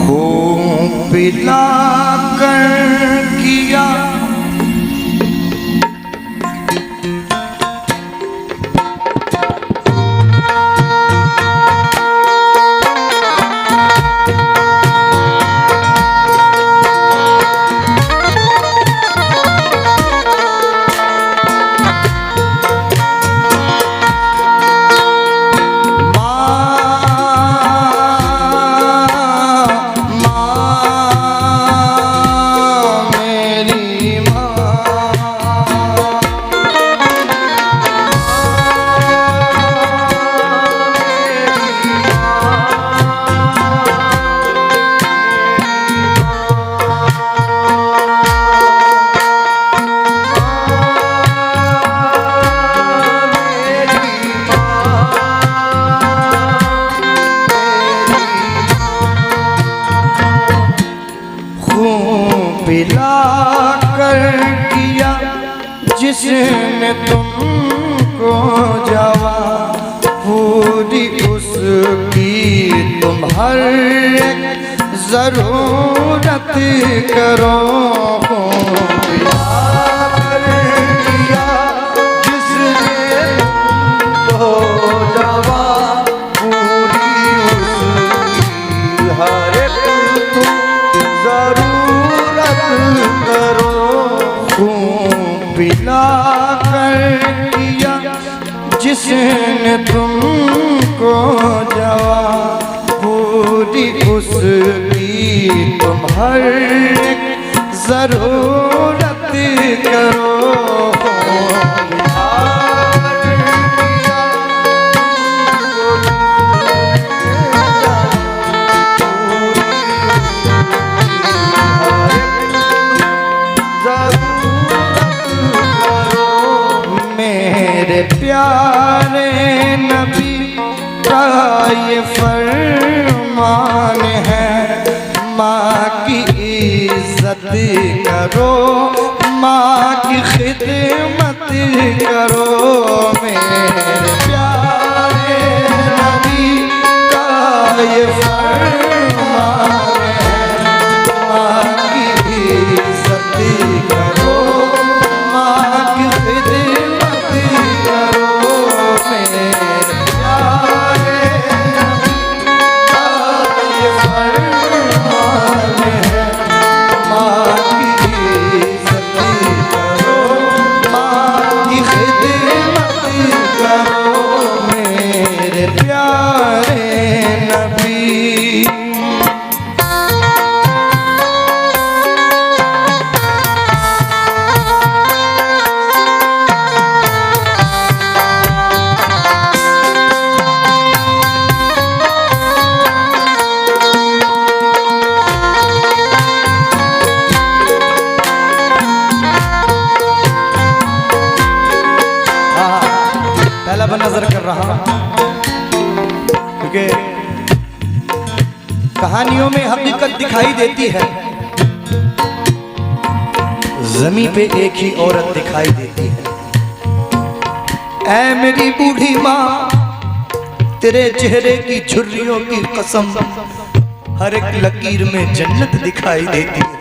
खून पिला कर किया पिला कर किया जिसने तुमको जवा पूरी उसकी तुम हर एक जरूरत करो। पिला कर किया जिसने तुमको जवा पूरी उसकी हर एक तुम जरूरत करो। खून पिला कर किया जिसने तुमको जवा पूरी उसकी तुम हर एक जरूरत करो। प्यारे नबी का ये फरमान है, माँ की इज्जत करो, माँ की खिदमत करो। मेरे प्यारे नबी का ये फरमान है, माँ की इज्जत करो, माँ की खिदमत करो। नजर कर रहा क्योंकि कहानियों में हकीकत दिखाई देती है। ज़मीन पे एक ही औरत दिखाई देती है। ऐ मेरी बूढ़ी माँ, तेरे चेहरे की झुर्रियों की कसम, हर एक लकीर में जन्नत दिखाई देती है।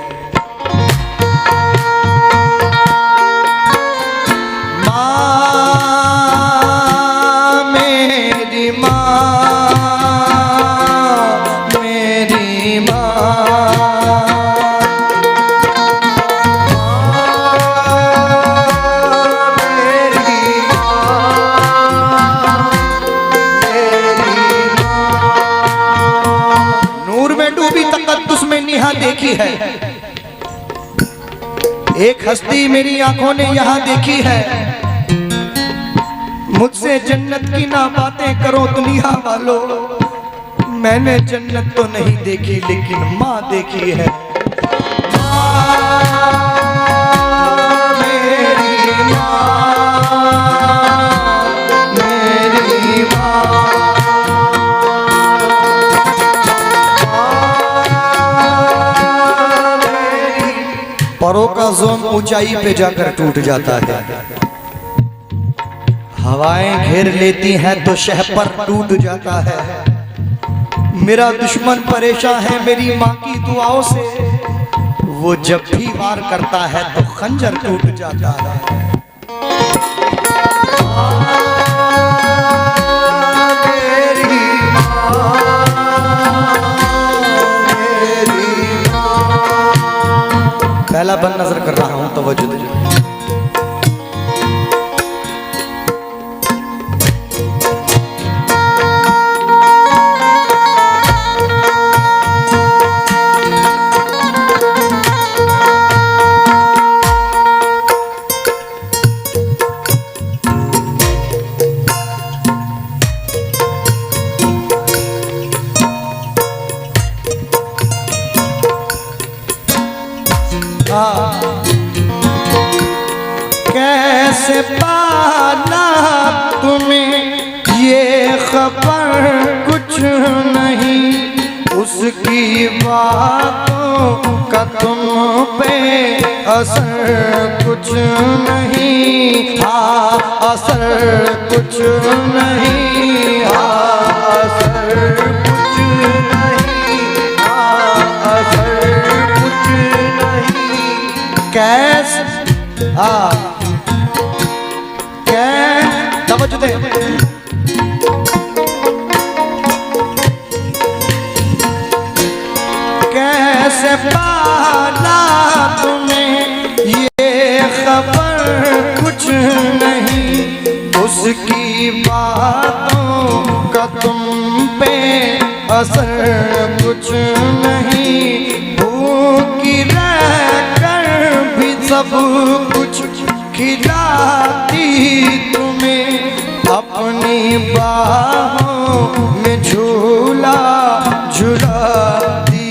देखी है एक हस्ती मेरी आंखों ने यहाँ देखी है। मुझसे जन्नत की ना बातें करो दुनिया वालों, मैंने जन्नत तो नहीं देखी लेकिन माँ देखी है। परों का जोन ऊंचाई पे जाकर टूट जाता है, हवाएं घेर लेती हैं तो शहर पर टूट जाता है। मेरा दुश्मन परेशान है मेरी माँ की दुआओं से, वो जब भी वार करता है तो खंजर टूट जाता है। पहला बंद नजर कर रहा हूं, तवज्जो दीजिए। कैसे पाला तुम्हें ये खबर कुछ नहीं, उसकी बातों का तुम पे असर कुछ नहीं। हाँ असर कुछ नहीं, हाँ असर कुछ नहीं, हाँ असर कुछ नहीं। कैसे तवज्जो दे। कैसे पाला तुम्हें ये खबर कुछ नहीं, उसकी बातों का तुम पे असर कुछ नहीं। भूखी रहकर भी सब कुछ खिलाती तुम्हें, अपनी बाहों में झूला झुलाती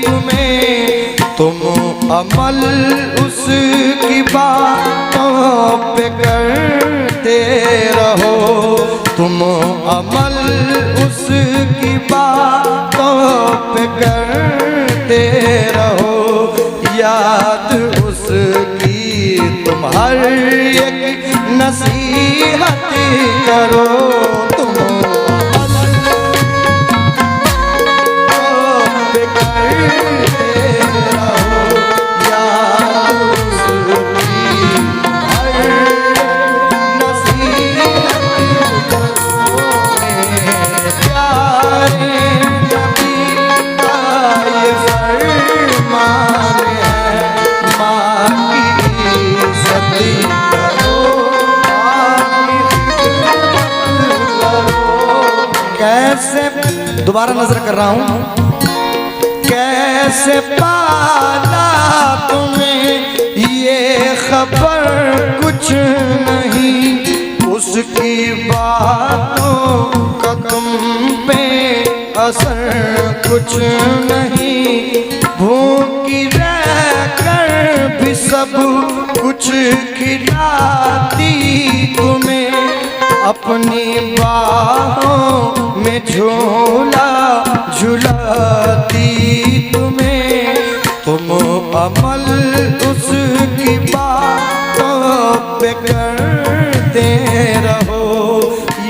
तुम्हें। तुम अमल उसकी बातों पे करते रहो, तुम अमल उसकी बातों पे करते रहो। याद उसकी तुम हर एक नसीहत करो, तुम अमल पे करते रहो। याद उसकी हर नसीहत करो। मेरे प्यारे नबी का ये फरमान है, माँ की सती करो, कैसे, दोबारा नजर कर रहा हूं। कैसे पाला तुम्हें ये खबर कुछ नहीं, उसकी बातों का तुम पे असर कुछ नहीं। भूखी रहकर भी सब कुछ खिलाती तुम्हें, अपनी बाहों में झूला झुलाती तुम्हें। तुम अमल उसकी बातों पे करते रहो,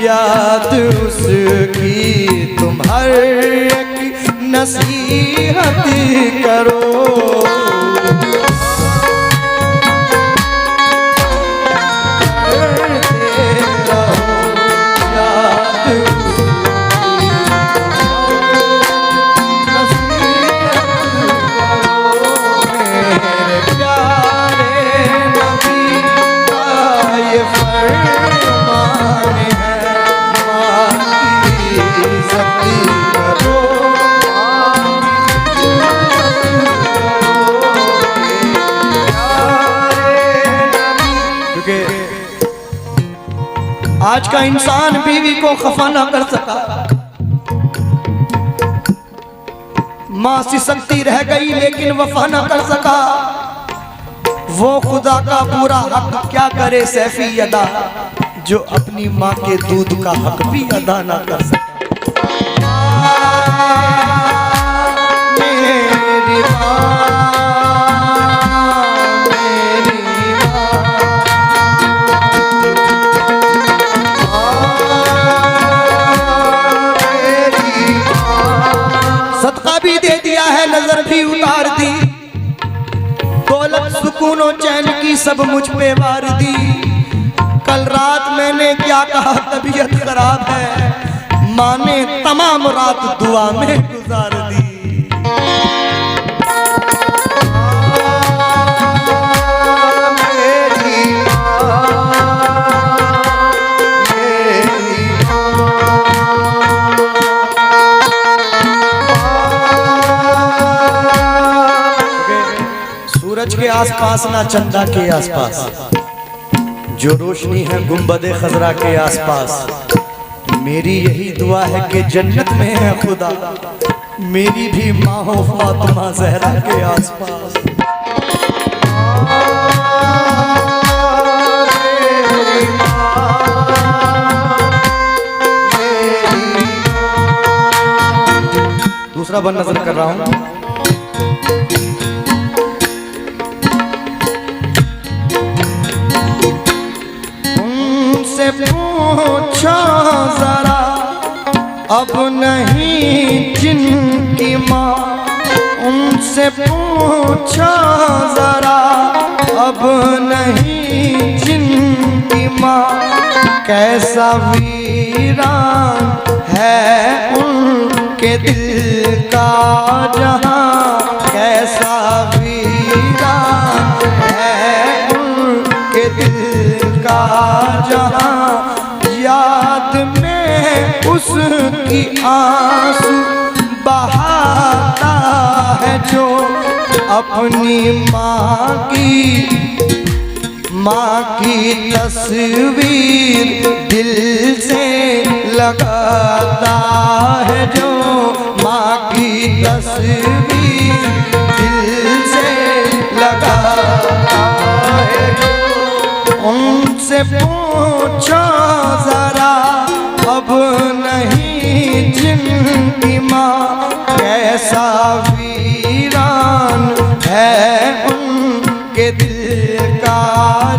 याद उसकी तुम हर एक नसीहत करो। आज का इंसान बीवी को खफा ना कर सका, मां सी सकती रह गई लेकिन वफा ना कर सका। वो खुदा का पूरा हक क्या करे सैफी अदा, जो अपनी माँ के दूध का हक भी अदा ना कर सका। मेरी माँ सुकून और चैन की सब मुझ पे वार दी। कल रात मैंने क्या कहा, तबीयत खराब है, माँ ने तमाम रात दुआ में गुजार दी। सूरज के आसपास ना चंदा के आसपास, जो रोशनी है गुंबदे खजरा के आसपास। मेरी यही दुआ है कि जन्नत में है खुदा, मेरी भी माँ हो फातिमा ज़हरा के आसपास। दूसरा बन नजर कर रहा हूं। पूछो जरा अब नहीं जिनकी माँ, उनसे पूछो जरा अब नहीं जिनकी माँ। कैसा वीरान है उनके दिल का जहाँ, कैसा वीरान है उनके दिल का जहाँ। याद में उसकी आंसू बहाता है जो अपनी माँ की तस्वीर दिल से लगाता है, जो माँ की तस्वीर दिल से लगाता है। उनसे पूछो जरा अब नहीं जिनकी माँ, कैसा वीरान है उनके दिल का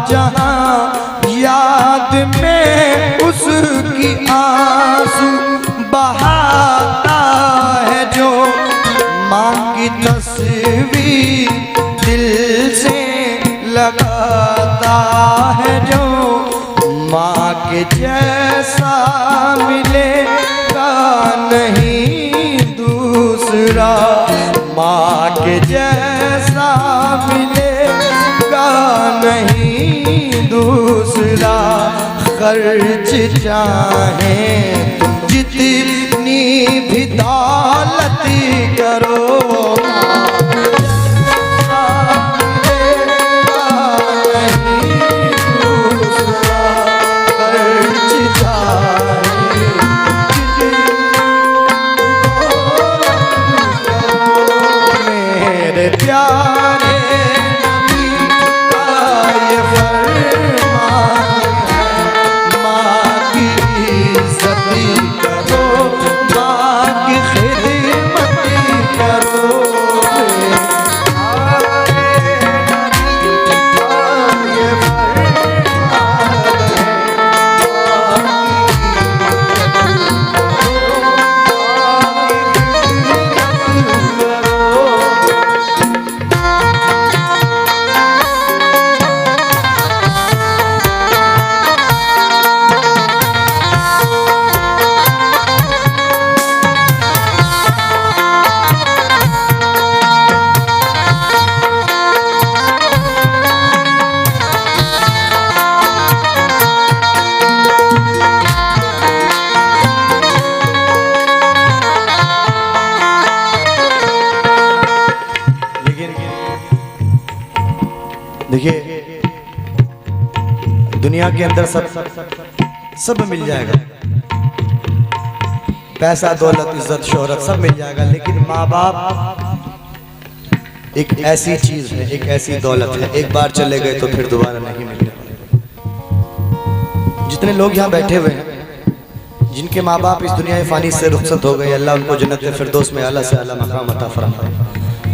जहाँ। याद में उसकी आंसू बहाता है जो माँ की तस्वीर दिल से लगाता है, जो माँ के जैसा मिलेगा नहीं दूसरा, माँ के जैसा मिलेगा नहीं दूसरा। खर्च चाहे जितनी भी दौलत करो, प्यारे नबी का ये फरमान है, माँ की इज्जत करो, माँ की खिदमत करो। देखिए दुनिया के अंदर सब मिल जाएगा, पैसा दौलत इज्जत शोहरत सब मिल जाएगा, लेकिन माँ बाप एक ऐसी चीज है, एक ऐसी दौलत है, एक बार चले गए तो फिर दोबारा नहीं मिलने वाले। जितने लोग यहाँ बैठे हुए हैं जिनके माँ बाप इस दुनिया फानी से रुखसत हो गए, अल्लाह उनको जन्नत फिरदौस में आला से आला मकाम अता फरमाए,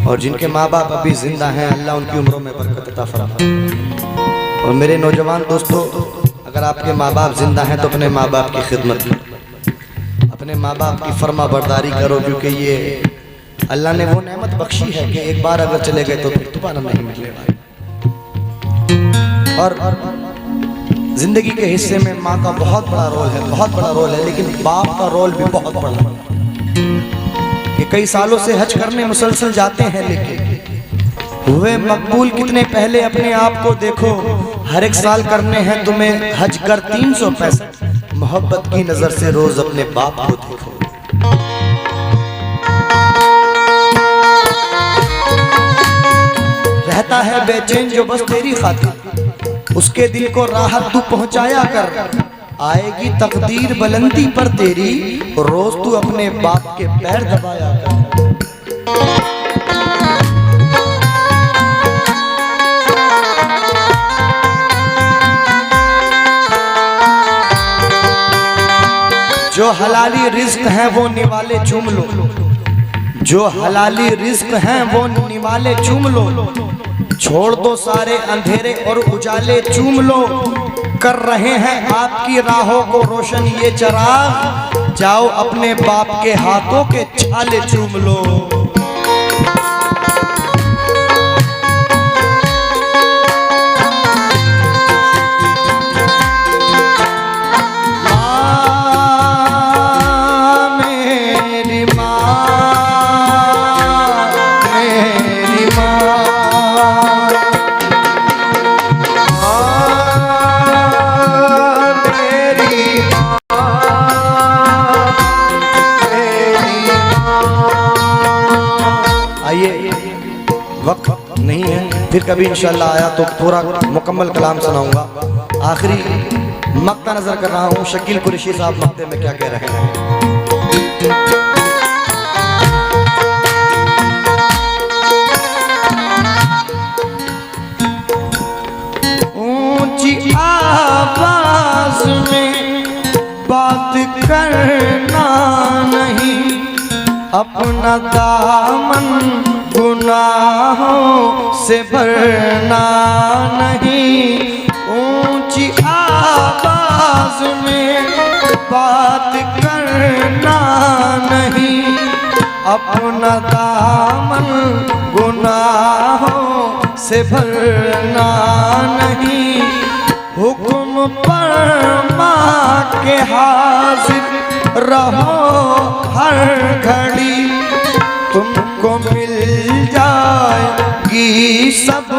और जिनके माँ बाप अभी जिंदा हैं अल्लाह उनकी उम्रों में बरकत अता फरमाए। और मेरे नौजवान दोस्तों, अगर आपके माँ बाप जिंदा हैं तो अपने माँ बाप की खिदमत करो, अपने माँ बाप की फर्मा बरदारी करो, क्योंकि ये अल्लाह ने वो नेमत बख्शी है कि एक बार अगर चले गए तो फिर दोबारा नहीं मिलने वाले। और जिंदगी के हिस्से में माँ का बहुत बड़ा रोल है, बहुत बड़ा रोल है, लेकिन बाप का रोल भी बहुत बड़ा है। कि कई सालों से हज करने मुसलसल जाते हैं, लेकिन हुए मकबूल कितने पहले अपने आप को देखो। हर एक साल करने हैं तुम्हें हज कर 365, मोहब्बत की नजर से रोज अपने बाप को देखो। रहता है बेचैन जो बस तेरी खातिर, उसके दिल को राहत तू पहुंचाया कर। आएगी तकदीर बुलंदी पर तेरी, रोज तू अपने बाप के पैर दबाया कर। जो हलाली रिज्क है वो निवाले चूम लो, जो हलाली रिज्क हैं वो निवाले चूम लो। छोड़ दो सारे अंधेरे और उजाले चूम लो। कर रहे हैं आपकी राहों को रोशन ये चराग, जाओ अपने बाप के हाथों के छाले चूम लो। वक्त नहीं है, फिर कभी इंशाल्लाह आया तो पूरा मुकम्मल कलाम सुनाऊंगा। आखिरी मक्ता नजर कर रहा हूँ, शकील कुरैशी साहब मक्ते में क्या कह रहे हैं। ऊंची आवाज में बात करना नहीं, अपना दामन गुनाहों से भरना नहीं। ऊंची आवाज में बात करना नहीं, अपना दामन गुनाहों से भरना नहीं। हुक्म पर माँ के हाजिर रहो हर घड़ी, तुमको मिल जाएगी सब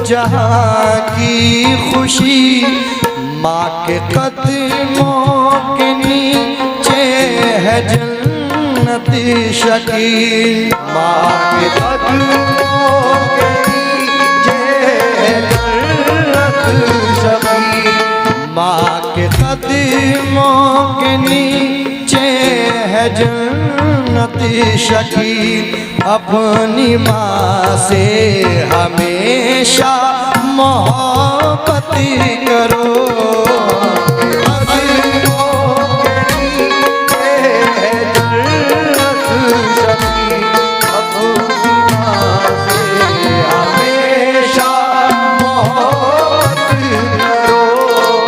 जहाँ की खुशी। माँ के कदमों के नीचे है जन्नत शकील, माँ के कदमों के नीचे है जन्नत शकील। माँ के कदमों के नीचे है जन्नत शकील। अपनी माँ से हमेशा मोहब्बत करो,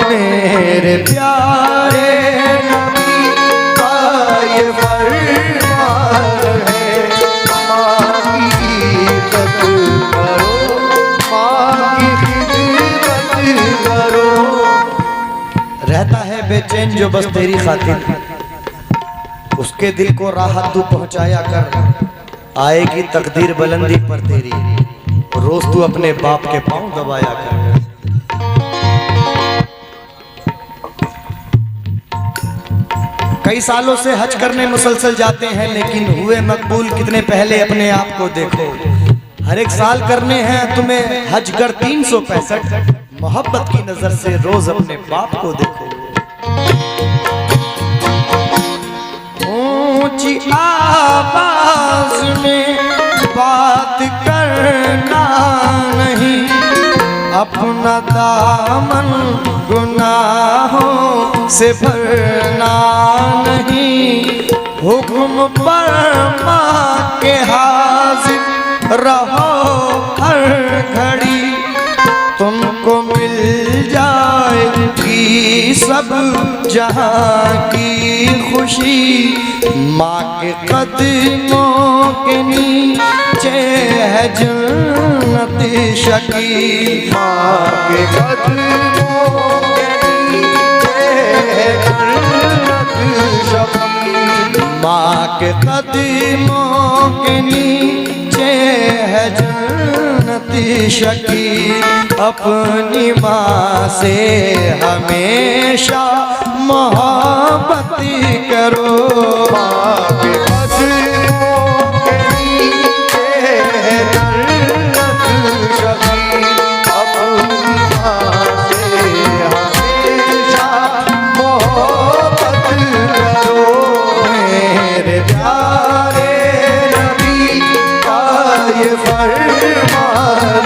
मेरे प्यारे नबी का ये फरमान है। माँ की इज्जत करो, माँ की खिदमत करो। रहता है बेचैन जो बस तेरी खातिर, उसके दिल को राहत तू पहुंचाया कर। आएगी तकदीर बुलंदी पर तेरी, रोज तू अपने बाप के पांव दबाया कर। कई सालों से हज करने मुसलसल जाते हैं, लेकिन हुए मकबूल कितने पहले अपने आप को देखो। हर एक साल करने हैं तुम्हें हज कर 365, मोहब्बत की नजर से रोज अपने बाप को देखो। ऊंची आवाज में बात करना नहीं, अपना दामन गुनाहों से भरना नहीं। हुक्म पर माँ के हाजिर रहो हर घड़ी, तुमको मिल जाएगी सब जहाँ की खुशी। माँ के कदमों के नीचे है जन्नत जन्नत शकील। माँ के कदमों के नीचे है जन्नत शकील। माँ के कदमों के नीचे है जन्नत शकील। अपनी माँ से हमेशा मोहब्बत करो। माँ के कदमों के नीचे है जन्नत शकील। अपनी माँ से हमेशा मोहब्बत करो। मेरे प्यारे नबी का ये फरमान